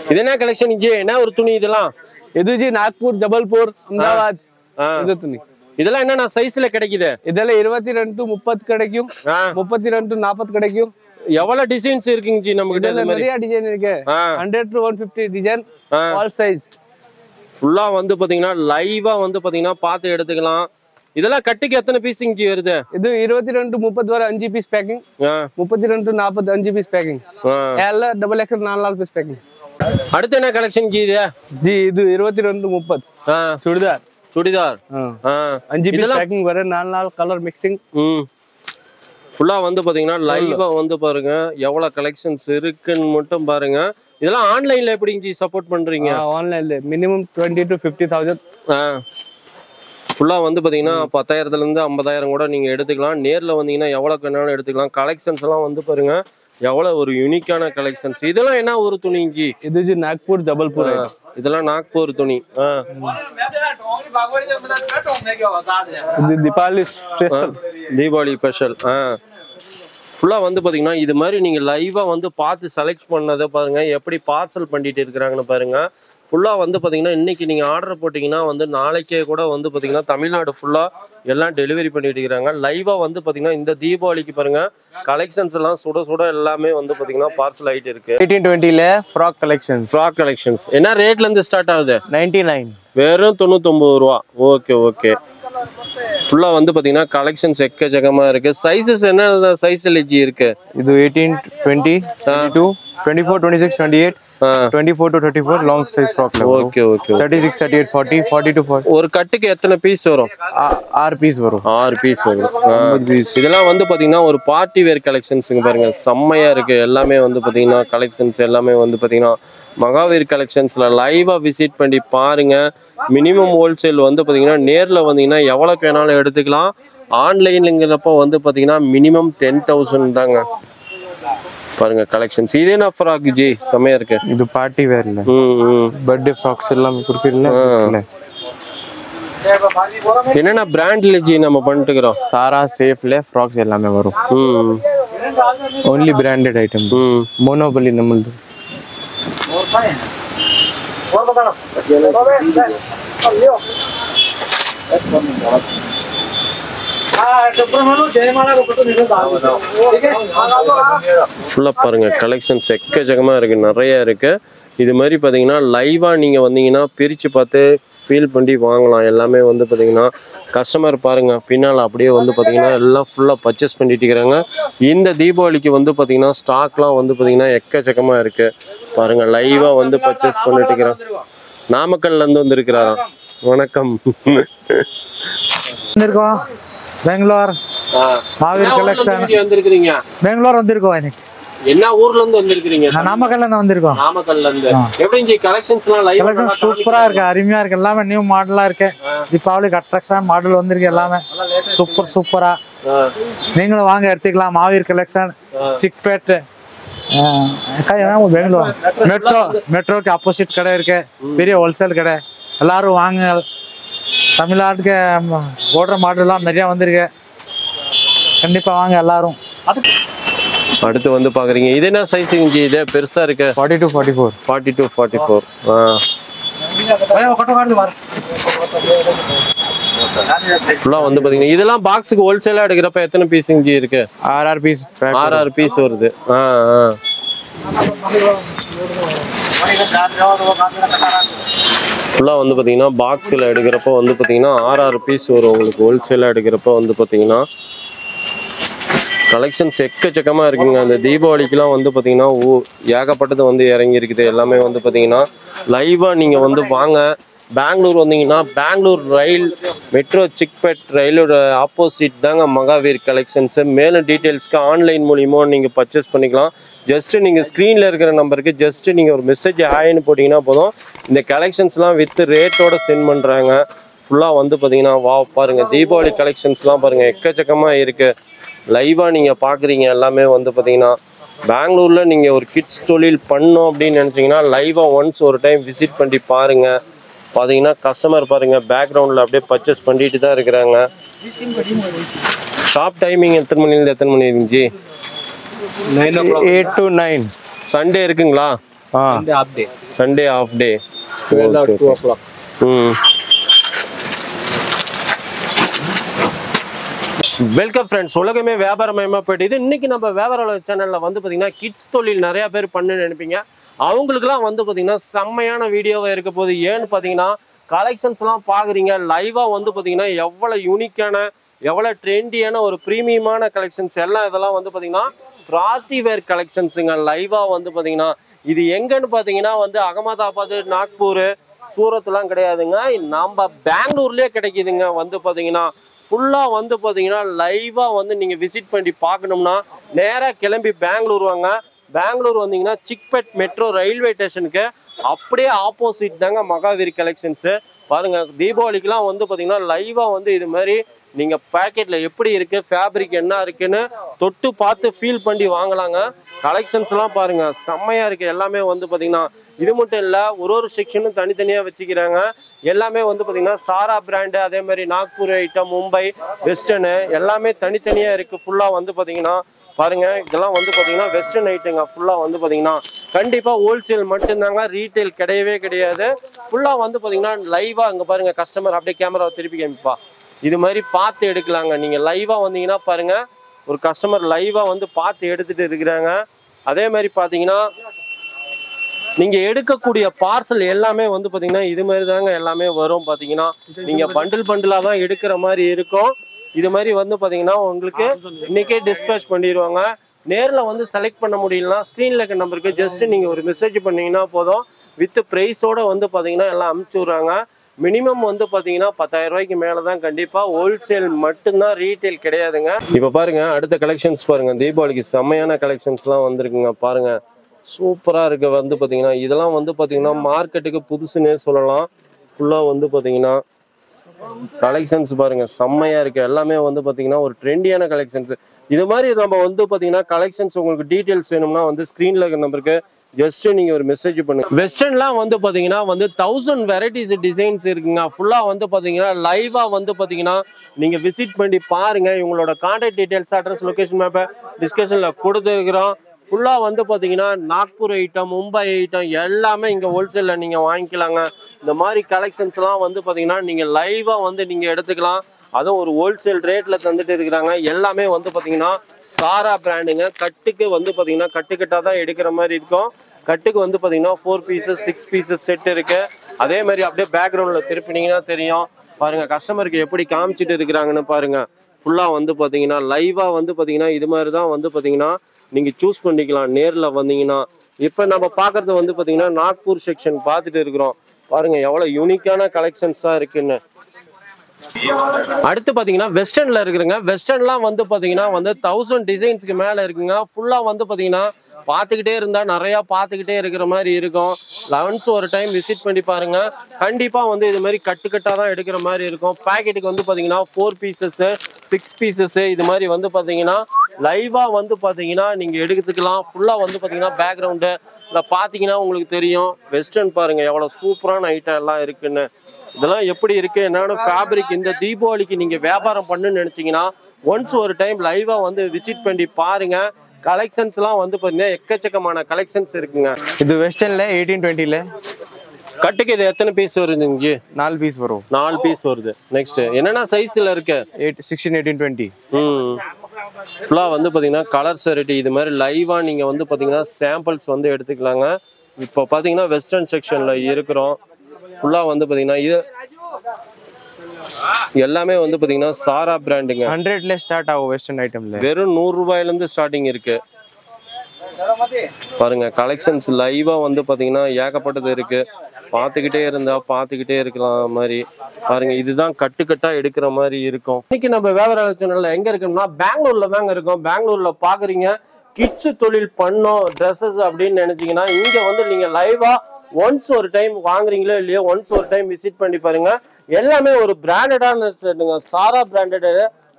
இது என்ன கலெக்ஷன் இங்க என்ன ஒரு துணி இதெல்லாம் இது ஜி நாக்பூர் ஜபல்பூர் அஹமதாபாத் இது துணி இதெல்லாம் என்னன்னா சைஸ்ல கிடைக்குது இதெல்லாம் 22 to 30 கிடைக்கும் 32 to 40 கிடைக்கும் எவ்வளவு டிசைன்ஸ் இருக்குங்க ஜி நம்ம கிட்ட நிறைய டிசைன் இருக்கு 100 to 150 டிசைன் ஆல் சைஸ் ஃபுல்லா வந்து பாத்தீங்கன்னா லைவா வந்து பாத்தீங்கன்னா பார்த்து எடுத்துக்கலாம் இதெல்லாம் கட்டுக்கு எத்தனை பீஸிங் ஜி வருது இது 22 to 30 வரை 5 piece packing 32 to 40 5 piece packing எல்லாம் டபுள் எக்ஸ்எல் 4 பீஸ் பேக்கிங் அடுத்து என்ன கலெக்ஷன் ஜி இது ஜி இது 22 to 30 churidar churidar 5 piece packing வர 4 கலர் மிக்சிங் ஃபுல்லா வந்து பாத்தீங்கன்னா லைவா வந்து பாருங்க எவ்வளவு கலெக்ஷன்ஸ் இருக்குன்னு மட்டும் பாருங்க இதெல்லாம் ஆன்லைன்ல எப்படிங்க ஜி சப்போர்ட் பண்றீங்க ஆன்லைன்ல மினிமம் 20 to 50000 ஃபுல்லா வந்து பாத்தீங்கன்னா 10000ல இருந்து 50000 கூட நீங்க எடுத்துக்கலாம் நேர்ல வந்தீங்கன்னா எவ்வளவு வேணாலும் எடுத்துக்கலாம் கலெக்ஷன்ஸ் எல்லாம் வந்து பாருங்க எவ்வளவு ஒரு யூனிக்கான கலெக்ஷன்ஸ் இதெல்லாம் என்ன ஒரு துணிங்க ஜி இது ஜி நாக்பூர் ஜபல்பூர் இதெல்லாம் நாக்பூர் துணி இது தீபாவளி ஸ்பெஷல் தீபாவளி ஸ்பெஷல் ஃபுல்லா வந்து பாத்தீங்கன்னா இது மாதிரி நீங்க லைவா வந்து பார்த்து செலக்ட் பண்ணதை பாருங்க எப்படி பார்சல் பண்ணிட்டு இருக்கிறாங்கன்னு பாருங்க ஃபுல்லா வந்து பாத்தீங்கன்னா இன்னைக்கு நீங்க ஆர்டர் போட்டீங்கன்னா வந்து நாளைக்கே கூட வந்து பாத்தீங்கன்னா தமிழ்நாடு ஃபுல்லா எல்லாம் டெலிவரி பண்ணிட்டு இருக்காங்க லைவா வந்து பாத்தீங்கன்னா இந்த தீபாவளிக்கு பாருங்க கலெக்ஷன்ஸ் எல்லாம் சுட சுட எல்லாமே வந்து பாத்தீங்கன்னா பார்சல் ஆயிட்டு இருக்கு 1820ல ஃப்ராக் கலெக்ஷன்ஸ் என்ன ரேட்ல இருந்து ஸ்டார்ட் ஆகுது 99 வெறும் 99 ரூபா ஓகே ஃபுல்லா வந்து பாத்தீங்கன்னா கலெக்ஷன்ஸ் எக்கச்சக்கமா இருக்கு சைஸஸ் என்ன சைஸ்ல ஜி இருக்கு இது 18 20 22 24 26 28 24 to 34 long size frock okay 36 38 40 40 to 40 ஒரு கட்டுக்கு எத்தனை பீஸ் வரும் 6 பீஸ் வரும் இதெல்லாம் வந்து பாத்தீங்கன்னா ஒரு பார்ட்டி வேர் கலெக்ஷன்ஸ்ங்க பாருங்க செம்மையா இருக்கு எல்லாமே வந்து பாத்தீங்கன்னா கலெக்ஷன்ஸ் எல்லாமே வந்து பாத்தீங்கன்னா மகாவீர் கலெக்ஷன்ஸ்ல லைவா விசிட் பண்ணி பாருங்க மினிமம் ஹோல்சேல் வந்து பாத்தீங்கன்னா நேர்ல வந்தீங்கன்னா எவ்வளவு வேணாலும் எடுத்துக்கலாம் ஆன்லைன்ங்கிறப்ப வந்து பாத்தீங்கன்னா மினிமம் 10000 தாங்க பாருங்க கலெக்ஷன்ஸ் இது என்ன ஃப்ராக் ஜி செமையா இருக்கு இது பார்ட்டி வேர்ல பர்த்டே ஃப்ராக்ஸ் எல்லாம் குடுக்குறீங்க என்னன்னா பிராண்ட்ல ஜி நம்ம பண்ணிட்டுக்கிறோம் சாரா சேஃப்ல ஃப்ராக்ஸ் எல்லாமே வரும் only branded item monopoly நம்மளுது ஃபுல்லா பாருங்க கலெக்ஷன்ஸ் எக்கச்சக்கமா இருக்கு நிறைய இருக்கு இது மாதிரி பாத்தீங்கன்னா லைவா நீங்க வந்தீங்கன்னா பிரிச்சு பார்த்து ஃபீல் பண்ணி வாங்கலாம் எல்லாமே வந்து பாத்தீங்கன்னா கஸ்டமர் பாருங்க பின்னால அப்படியே வந்து பாத்தீங்கன்னா எல்லாம் ஃபுல்லா பர்ச்சேஸ் பண்ணிட்டு இருக்காங்க இந்த தீபாவளிக்கு வந்து பாத்தீங்கன்னா ஸ்டாக்லாம் வந்து பாத்தீங்கன்னா எக்கச்சக்கமா இருக்கு பாருங்க லைவா வந்து பர்ச்சேஸ் பண்ணிட்டு இருக்கிறாங்க நாமக்கல்ல இருந்து வந்திருக்கிறாராம் வணக்கம் வந்திருக்கோம் பெங்களூர் மாவீர் கலெக்ஷன் வந்திருக்கீங்க பெங்களூர் வந்திருக்கோம் இன்னைக்கு என்ன ஊர்ல இருந்து வந்திருக்கீங்க நாமக்கல்ல இருந்து வந்திருக்கோம் நாமக்கல்ல இருந்து எப்படிங்க கலெக்ஷன்ஸ்லாம் லைவ் கலெக்ஷன் சூப்பரா இருக்கு அருமையா இருக்கு எல்லாமே நியூ மாடலா இருக்கு தீபாவளிக்கு அட்ராக்ஷன் மாடல் வந்திருக்கு எல்லாமே சூப்பரா நீங்களும் வாங்க எடுத்துக்கலாம் மாவீர் கலெக்ஷன் சிக்பேட் பெங்களூர் மெட்ரோக்கு ஆப்போசிட் கடை இருக்கு பெரிய ஹோல்சேல் கடை எல்லாரும் வாங்க தமிழ்நாட்டுக்கு ஓடுற மாடல்லாம் நிறைய வந்திருக்கு கண்டிப்பா வாங்க எல்லாரும் அடுத்து வந்து பாக்குறீங்க இது என்ன சைஸிங் ஜி இது பெருசா இருக்கு 40 to 44 ஃபுல்லா வந்து பாத்தீங்கன்னா இதெல்லாம் பாக்ஸுக்கு ஹோல்சேலா எடுக்கிறப்ப எத்தனை பீஸிங் ஜி இருக்கு 6 பீஸ் 6 பீஸ் வருது ஃபுல்லா வந்து பாத்தீங்கன்னா பாக்ஸ்ல எடுக்கிறப்ப வந்து பாத்தீங்கன்னா 6 பீஸ் வரும் உங்களுக்கு ஹோல்சேலா எடுக்கிறப்ப வந்து பாத்தீங்கன்னா கலெக்ஷன்ஸ் எக்கச்சக்கமா இருக்குங்க அந்த தீபாவளிக்குலாம் வந்து பாத்தீங்கன்னா ஏகப்பட்டது வந்து இறங்கி இருக்குது எல்லாமே வந்து பாத்தீங்கன்னா லைவா நீங்க வந்து வாங்க பெங்களூர் வந்தீங்கன்னா பெங்களூர் ரயில் மெட்ரோ சிக்பேட் ரயிலோட ஆப்போசிட் தாங்க மகாவீர் கலெக்ஷன்ஸ் மேலும் டீட்டெயில்ஸ்க்கு ஆன்லைன் மூலியமா நீங்க பர்ச்சேஸ் பண்ணிக்கலாம் ஜஸ்ட் நீங்க ஸ்க்ரீன்ல இருக்கிற நம்பருக்கு ஜஸ்ட் நீங்க ஒரு மெசேஜ் ஹாய்னு போட்டீங்கன்னா போதும் இந்த கலெக்ஷன்ஸ்லாம் வித் ரேட்டோட சென்ட் பண்றாங்க ஃபுல்லா வந்து பாத்தீங்கன்னா வா பாருங்க தீபாவளி கலெக்ஷன்ஸ்லாம் பாருங்க எக்கச்சக்கமா இருக்கு லைவா நீங்க பாக்குறீங்க எல்லாமே வந்து பாத்தீங்கன்னா பெங்களூர்ல நீங்க ஒரு கிட்ஸ் தொழில் பண்ணோம் அப்படின்னு நினைச்சீங்கன்னா லைவா ஒன்ஸ் ஒரு டைம் விசிட் பண்ணி பாருங்க பாத்தீங்கன்னா கஸ்டமர் பாருங்க பேக்ரவுண்ட்ல அப்படியே பர்ச்சேஸ் பண்ணிட்டு தான் இருக்கிறாங்க ஷாப் டைமிங் எத்தனை மணில இருந்து எத்தனை மணி இருந்துச்சு 8 to 9 சண்டே இருக்குங்களா Sunday half day. Sunday half day. 12 or 2 o'clock. Welcome friends, உலகமே வியாபாரமயமா போயிட்டு இது இன்னைக்கு நம்ம வியாபார சேனல்ல வந்து பாத்தீங்கன்னா கிட்ஸ் தொழில் நிறைய பேர் பண்ணு நினைப்பீங்க. அவங்களுக்குலாம் வந்து பாத்தீங்கன்னா செம்மையான வீடியோவா இருக்க போது. ஏன்னு பாத்தீங்கன்னா கலெக்ஷன்ஸ்லாம் பாக்குறீங்க, லைவா வந்து பாத்தீங்கன்னா எவ்வளவு யூனிக்கான எவ்வளவு ட்ரெண்டியான ஒரு ப்ரீமியமான கலெக்ஷன்ஸ் எல்லாம் இதெல்லாம் வந்து பாத்தீங்கன்னா பார்ட்டி வேர் கலெக்ஷன்ஸுங்க. லைவா வந்து பாத்தீங்கன்னா இது எங்கன்னு பாத்தீங்கன்னா வந்து அகமதாபாத், நாக்பூர், சூரத்லாம் கிடையாதுங்க, நம்ம பெங்களூர்லயே கிடைக்குதுங்க. வந்து பாத்தீங்கன்னா ஃபுல்லா வந்து பாத்தீங்கன்னா லைவா வந்து நீங்க விசிட் பண்ணி பார்க்கணும்னா நேரா கிளம்பி பெங்களூர் வாங்க. பெங்களூர் வந்தீங்கன்னா சிக்பெட் மெட்ரோ ரயில்வே ஸ்டேஷனுக்கு அப்படியே ஆப்போசிட் தாங்க மகாவீர் கலெக்ஷன்ஸ். பாருங்க, தீபாவளிக்குலாம் வந்து பாத்தீங்கன்னா லைவா வந்து இது மாதிரி நீங்க பேக்கெட்ல எப்படி இருக்கு, ஃபேப்ரிக் என்ன இருக்குன்னு தொட்டு பார்த்து ஃபீல் பண்ணி வாங்கலாங்க. கலெக்ஷன்ஸ் எல்லாம் பாருங்க செம்மையா இருக்கு. எல்லாமே வந்து பாத்தீங்கன்னா இது மட்டும் இல்ல, ஒரு செக்ஷனும் தனித்தனியா வச்சுக்கிறாங்க. எல்லாமே வந்து பாத்தீங்கன்னா சாரா பிராண்டு, அதே மாதிரி நாக்பூர் ஐட்டம், மும்பை வெஸ்டர்னு எல்லாமே தனித்தனியா இருக்கு. ஃபுல்லா வந்து பாத்தீங்கன்னா பாருங்க, இதெல்லாம் வந்து பாத்தீங்கன்னா வெஸ்டர்ன் ஐட்டங்க. ஃபுல்லா வந்து பாத்தீங்கன்னா கண்டிப்பா ஹோல்சேல் மட்டும்தாங்க, ரீட்டைல் கிடையவே கிடையாது. ஃபுல்லா வந்து பாத்தீங்கன்னா லைவா இங்க பாருங்க, கஸ்டமர் அப்படியே கேமரா திருப்பி காமிப்பா, இது மாதிரி பார்த்து எடுக்கலாங்க. நீங்க லைவா வந்தீங்கன்னா பாருங்க, ஒரு கஸ்டமர் லைவா வந்து பார்த்து எடுத்துட்டு இருக்கிறாங்க. அதே மாதிரி பாத்தீங்கன்னா நீங்க எடுக்கக்கூடிய பார்சல் எல்லாமே வந்து பாத்தீங்கன்னா இது மாதிரி தாங்க எல்லாமே வரும். பாத்தீங்கன்னா நீங்க பண்டிலா தான் எடுக்கிற மாதிரி இருக்கும். இது மாதிரி வந்து பாத்தீங்கன்னா உங்களுக்கு இன்னைக்கே டிஸ்பேச் பண்ணிடுவாங்க. நேர்ல வந்து செலக்ட் பண்ண முடியலன்னா ஸ்க்ரீன்ல இருக்க நம்பருக்கு ஜஸ்ட் நீங்க ஒரு மெசேஜ் பண்ணீங்கன்னா போதும், வித் பிரைஸோட வந்து பாத்தீங்கன்னா எல்லாம் அனுப்பிச்சு விடுறாங்க. மினிமம் வந்து பாத்தீங்கன்னா 10,000 ரூபாய்க்கு மேலதான், கண்டிப்பா ஹோல்சேல் மட்டும்தான், ரீட்டைல் கிடையாதுங்க. இப்ப பாருங்க அடுத்த கலெக்ஷன்ஸ் பாருங்க, தீபாவளிக்கு செம்மையான கலெக்ஷன்ஸ் எல்லாம் வந்திருக்குங்க. பாருங்க சூப்பரா இருக்கு. வந்து பாத்தீங்கன்னா இதெல்லாம் வந்து பாத்தீங்கன்னா மார்க்கெட்டுக்கு புதுசுன்னே சொல்லலாம். ஃபுல்லா வந்து பாத்தீங்கன்னா கலெக்ஷன்ஸ் பாருங்க செம்மையா இருக்கு. எல்லாமே வந்து பாத்தீங்கன்னா ஒரு ட்ரெண்டியான கலெக்ஷன்ஸ். இது மாதிரி நம்ம வந்து பாத்தீங்கன்னா கலெக்ஷன்ஸ் உங்களுக்கு டீடைல்ஸ் வேணும்னா வந்து ஸ்கிரீன்ல இருக்க நம்பருக்கு ஜஸ்ட் நீங்க ஒரு மெசேஜ் பண்ணுங்க. வெஸ்டர்ன்லாம் வந்து பாத்தீங்கன்னா வந்து 1000 வெரைட்டிஸ் டிசைன்ஸ் இருக்குங்க. ஃபுல்லா வந்து பாத்தீங்கன்னா லைவா வந்து பாத்தீங்கன்னா நீங்க விசிட் பண்ணி பாருங்க. இவங்களோட கான்டாக்ட் டீடைல்ஸ், அட்ரஸ், லொகேஷன் மேப்பை டிஸ்கஷன்ல கொடுத்துருக்கிறோம். ஃபுல்லா வந்து பாத்தீங்கன்னா நாக்பூர் ஐட்டம், மும்பை ஐட்டம் எல்லாமே இங்க ஹோல்சேல்ல நீங்க வாங்கிக்கலாங்க. இந்த மாதிரி கலெக்ஷன்ஸ் எல்லாம் வந்து பாத்தீங்கன்னா நீங்க லைவா வந்து நீங்க எடுத்துக்கலாம். அதுவும் ஒரு ஹோல்சேல் ரேட்ல தந்துட்டு இருக்கிறாங்க. எல்லாமே வந்து பாத்தீங்கன்னா சாரா பிராண்டுங்க. கட்டுக்கு வந்து பாத்தீங்கன்னா கட்டுக்கட்டா தான் எடுக்கிற மாதிரி இருக்கும். கட்டுக்கு வந்து பாத்தீங்கன்னா 4 பீசஸ் 6 பீசஸ் செட் இருக்கு. அதே மாதிரி அப்படியே பேக்ரவுண்ட்ல திருப்பினீங்கன்னா தெரியும். பாருங்க கஸ்டமருக்கு எப்படி காமிச்சிட்டு இருக்கிறாங்கன்னு பாருங்க. ஃபுல்லா வந்து பாத்தீங்கன்னா லைவா வந்து பாத்தீங்கன்னா இது மாதிரி தான் வந்து பாத்தீங்கன்னா நீங்க சூஸ் பண்ணிக்கலாம் நேர்ல வந்தீங்கன்னா. இப்ப நம்ம பாக்குறது வந்து பாத்தீங்கன்னா நாக்பூர் செக்ஷன் பார்த்துட்டு இருக்கிறோம். பாருங்க எவ்வளவு யூனிக்கான கலெக்ஷன்ஸா இருக்குன்னு. அடுத்து பாத்தீங்கன்னா வெஸ்டர்ன்ல இருக்குங்க. வெஸ்டர்ன்லாம் வந்து பாத்தீங்கன்னா வந்து 1000 டிசைன்ஸ்க்கு மேல இருக்குங்க. ஃபுல்லா வந்து பாத்தீங்கன்னா பார்த்துக்கிட்டே இருந்தா நிறைய பார்த்துக்கிட்டே இருக்கிற மாதிரி இருக்கும். 11 ஒரு டைம் விசிட் பண்ணி பாருங்க. கண்டிப்பா வந்து இது மாதிரி கட்டுக்கட்டா தான் எடுக்கிற மாதிரி இருக்கும். பேக்கெட்டுக்கு வந்து பாத்தீங்கன்னா 4 பீசஸ் 6 பீசஸ் இது மாதிரி வந்து பாத்தீங்கன்னா லைவா வந்து பாத்தீங்கன்னா நீங்க எடுத்துக்கலாம். ஃபுல்லா வந்து பாத்தீங்கன்னா பேக்ரவுண்டு இல்லை பார்த்தீங்கன்னா உங்களுக்கு தெரியும். வெஸ்டர்ன் பாருங்க எவ்வளோ சூப்பரான ஐட்டம் எல்லாம் இருக்குன்னு. இதெல்லாம் எப்படி இருக்கு என்னன்னு ஃபேப்ரிக் இந்த தீபாவளிக்கு நீங்க வியாபாரம் பண்ணுன்னு நினைச்சீங்கன்னா ஒன்ஸ் ஒரு டைம் லைவா வந்து விசிட் பண்ணி பாருங்க. கலெக்ஷன்ஸ் எல்லாம் வந்து பாத்தீங்கன்னா எக்கச்சக்கமான கலெக்ஷன்ஸ் இருக்குங்க. இது வெஸ்டர்ன்ல 1820ல கட்டுக்கு இது எத்தனை பீஸ் வருது? 4 பீஸ் வரும். 4 பீஸ் வருது. நெக்ஸ்ட் என்னென்ன சைஸ்ல இருக்கு? 16, 18, 20. ஃபுல்லா வந்து பாத்தீங்கன்னா கலர்ஸ் வெரைட்டி இது மாதிரி லைவா நீங்க வந்து பாத்தீங்கன்னா சாம்பிள்ஸ் வந்து எடுத்துக்கலாங்க. இப்போ பாத்தீங்கன்னா வெஸ்டர்ன் செக்ஷன்ல இருக்கிறோம். ஃபுல்லா வந்து பாத்தீங்கன்னா இது எல்லாமே வந்து பாத்தீங்கன்னா சாரா பிராண்டுங்க. 100ல ஸ்டார்ட் ஆகும் வெஸ்டர்ன் ஐட்டம்ல. வெறும் 100 ரூபாயில இருந்து ஸ்டார்டிங் இருக்கு. பாருங்க கலெக்ஷன்ஸ் லைவா வந்து பாத்தீங்கன்னா ஏகப்பட்டது இருக்கு. பார்த்துக்கிட்டே இருந்தா பார்த்துக்கிட்டே இருக்கலாம் மாதிரி. பாருங்க இதுதான் கட்டுக்கட்டா எடுக்கிற மாதிரி இருக்கும். இன்னைக்கு நம்ம வியாபார சேனல்ல எங்க இருக்கோம்னா பெங்களூர்ல தாங்க இருக்கோம். பெங்களூர்ல பாக்குறீங்க கிட்ஸ் தொழில் பண்ணோம் ட்ரெஸ்ஸஸ் அப்படின்னு நினைச்சீங்கன்னா இங்க வந்து நீங்க லைவா ஒன்ஸ் ஒரு டைம் வாங்குறீங்களோ இல்லையோ ஒன்ஸ் ஒரு டைம் விசிட் பண்ணி பாருங்க. எல்லாமே ஒரு பிராண்டடான சாரா பிராண்டட்.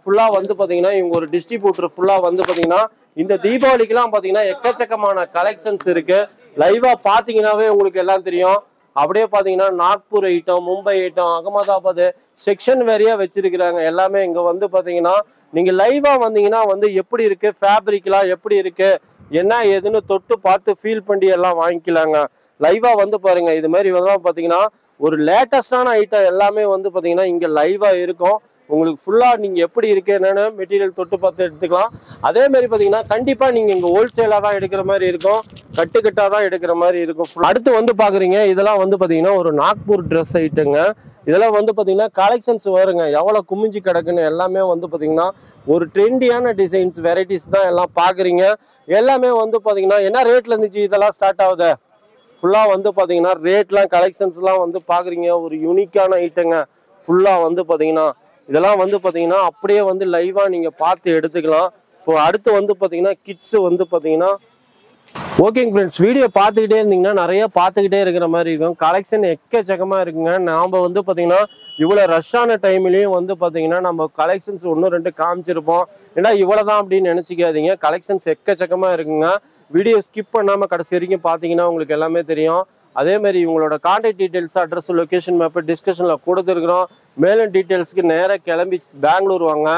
ஃபுல்லா வந்து பாத்தீங்கன்னா இவங்க ஒரு டிஸ்ட்ரிபியூட்டர். ஃபுல்லா வந்து பாத்தீங்கன்னா இந்த தீபாவளிக்குலாம் பாத்தீங்கன்னா எக்கச்சக்கமான கலெக்ஷன்ஸ் இருக்கு. லைவா பாத்தீங்கன்னாவே உங்களுக்கு எல்லாம் தெரியும். அப்படியே பாத்தீங்கன்னா Nagpur item, Mumbai item, Ahmedabad section வேறையா வச்சிருக்கிறாங்க. எல்லாமே இங்க வந்து பாத்தீங்கன்னா நீங்க லைவா வந்தீங்கன்னா வந்து எப்படி இருக்கு, ஃபேப்ரிக்லாம் எப்படி இருக்கு, என்ன ஏதுன்னு தொட்டு பார்த்து ஃபீல் பண்ணி எல்லாம் வாங்கிக்கலாங்க. லைவா வந்து பாருங்க. இது மாதிரி இதெல்லாம் பார்த்தீங்கன்னா ஒரு லேட்டஸ்டான ஐட்டம் எல்லாமே வந்து பார்த்தீங்கன்னா இங்கே லைவா இருக்கும். உங்களுக்கு ஃபுல்லா நீங்க எப்படி இருக்கு என்னன்னு மெட்டீரியல் தொட்டு பார்த்து எடுத்துக்கலாம். அதே மாதிரி பாத்தீங்கன்னா கண்டிப்பா நீங்க இங்க ஹோல்சேலா தான் எடுக்கிற மாதிரி இருக்கும், கட்டுக்கட்டா தான் எடுக்கிற மாதிரி இருக்கும். அடுத்து வந்து பாக்குறீங்க இதெல்லாம் வந்து பாத்தீங்கன்னா ஒரு நாக்பூர் ட்ரெஸ் ஐட்டங்க. இதெல்லாம் வந்து பாத்தீங்கன்னா கலெக்ஷன்ஸ் வருங்க, எவ்வளவு குமிஞ்சு கிடக்குன்னு எல்லாமே வந்து பாத்தீங்கன்னா ஒரு ட்ரெண்டியான டிசைன்ஸ் வெரைட்டிஸ் தான் எல்லாம் பாக்குறீங்க. எல்லாமே வந்து பாத்தீங்கன்னா என்ன ரேட்ல இருந்துச்சு இதெல்லாம் ஸ்டார்ட் ஆகுது ஃபுல்லா வந்து பாத்தீங்கன்னா ரேட்லாம் கலெக்ஷன்ஸ்லாம் வந்து பாக்குறீங்க. ஒரு யூனிக்கான ஐட்டங்க ஃபுல்லா வந்து பாத்தீங்கன்னா இதெல்லாம் வந்து பாத்தீங்கன்னா அப்படியே வந்து லைவா நீங்க பார்த்து எடுத்துக்கலாம். இப்போ அடுத்து வந்து பாத்தீங்கன்னா கிட்ஸ் வந்து பாத்தீங்கன்னா ஓகேங்க ஃப்ரெண்ட்ஸ், வீடியோ பார்த்துக்கிட்டே இருந்தீங்கன்னா நிறைய பார்த்துக்கிட்டே இருக்கிற மாதிரி இருக்கும். கலெக்ஷன் எக்கச்சக்கமா இருக்குங்க. நாம வந்து பாத்தீங்கன்னா இவ்வளோ ரஷ்ஷான டைம்லயும் வந்து பாத்தீங்கன்னா நம்ம கலெக்ஷன்ஸ் 1-2 காமிச்சிருப்போம். ஏன்னா இவ்வளவுதான் அப்படின்னு நினைச்சிக்காதீங்க, கலெக்ஷன்ஸ் எக்கச்சக்கமா இருக்குங்க. வீடியோ ஸ்கிப் பண்ணாம கடைசி வரைக்கும் பாத்தீங்கன்னா உங்களுக்கு எல்லாமே தெரியும். அதே மாதிரி இவங்களோட contact details, address, location map டிஸ்கஷன்ல கொடுத்துருக்குறோம். மேலும் டீட்டெயில்ஸ்க்கு நேராக கிளம்பி பெங்களூர் வாங்க.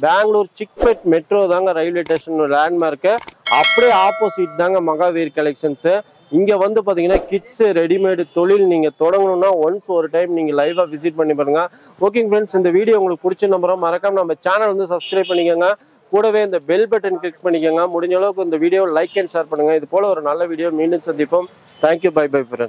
பெங்களூர் சிக்பெட் மெட்ரோ தாங்க ரயில்வே ஸ்டேஷன் லேண்ட்மார்க்கு, அப்படியே ஆப்போசிட் தாங்க மகாவீர் கலெக்ஷன்ஸு. இங்கே வந்து பார்த்தீங்கன்னா கிட்ஸு ரெடிமேடு தொழில் நீங்கள் தொடங்கணும்னா ஒன்ஸ் ஒரு டைம் நீங்கள் லைவாக விசிட் பண்ணி பாருங்க. ஓகேங்க ஃப்ரெண்ட்ஸ், இந்த வீடியோ உங்களுக்கு பிடிச்ச நம்புறோம். மறக்காம நம்ம சேனல் வந்து சப்ஸ்கிரைப் பண்ணிக்கோங்க, கூடவே இந்த பெல் பட்டன் கிளிக் பண்ணிக்கோங்க. முடிஞ்ச அளவுக்கு இந்த வீடியோ லைக் அண்ட் ஷேர் பண்ணுங்க. இது போல ஒரு நல்ல வீடியோ மீண்டும் சந்திப்போம். Thank you, bye bye friends.